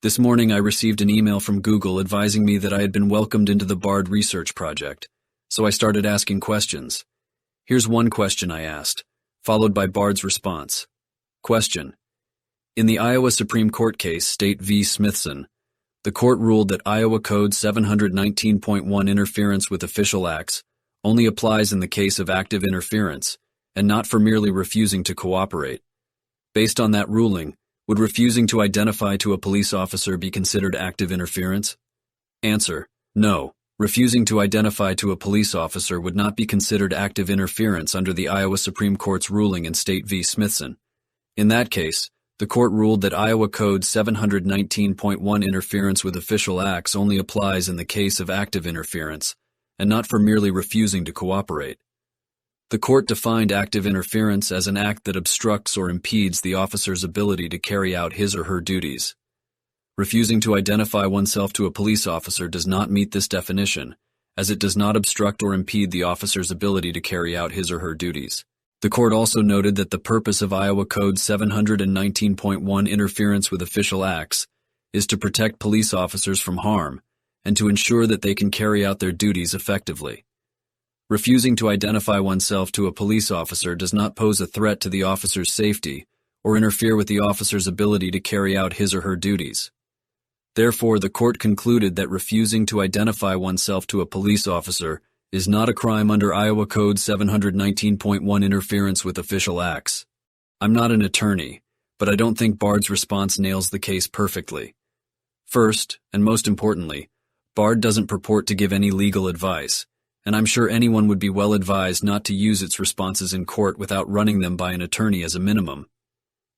This morning I received an email from Google advising me that I had been welcomed into the BARD research project, so I started asking questions. Here's one question I asked, followed by BARD's response. Question. In the Iowa Supreme Court case State v. Smithson, the court ruled that Iowa Code 719.1 interference with official acts only applies in the case of active interference and not for merely refusing to cooperate. Based on that ruling, would refusing to identify to a police officer be considered active interference? Answer. No. Refusing to identify to a police officer would not be considered active interference under the Iowa Supreme Court's ruling in State v. Smithson. In that case, the court ruled that Iowa Code 719.1 interference with official acts only applies in the case of active interference, and not for merely refusing to cooperate. The court defined active interference as an act that obstructs or impedes the officer's ability to carry out his or her duties. Refusing to identify oneself to a police officer does not meet this definition, as it does not obstruct or impede the officer's ability to carry out his or her duties. The court also noted that the purpose of Iowa Code 719.1 interference with official acts is to protect police officers from harm and to ensure that they can carry out their duties effectively. Refusing to identify oneself to a police officer does not pose a threat to the officer's safety or interfere with the officer's ability to carry out his or her duties. Therefore, the court concluded that refusing to identify oneself to a police officer is not a crime under Iowa Code 719.1 interference with official acts. I'm not an attorney, but I don't think BARD's response nails the case perfectly. First, and most importantly, BARD doesn't purport to give any legal advice, and I'm sure anyone would be well advised not to use its responses in court without running them by an attorney as a minimum.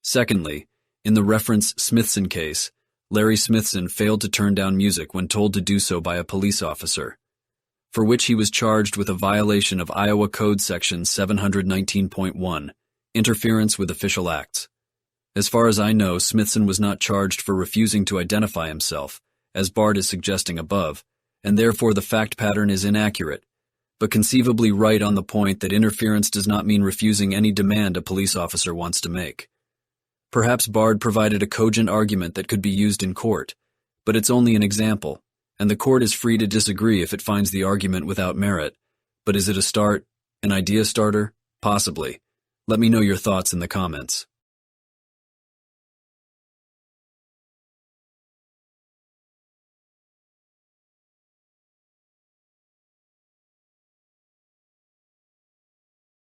Secondly, in the reference Smithson case, Larry Smithson failed to turn down music when told to do so by a police officer, for which he was charged with a violation of Iowa Code Section 719.1, interference with official acts. As far as I know, Smithson was not charged for refusing to identify himself, as BARD is suggesting above, and therefore the fact pattern is inaccurate, but conceivably right on the point that interference does not mean refusing any demand a police officer wants to make. Perhaps BARD provided a cogent argument that could be used in court, but it's only an example, and the court is free to disagree if it finds the argument without merit. But is it a start, an idea starter? Possibly. Let me know your thoughts in the comments.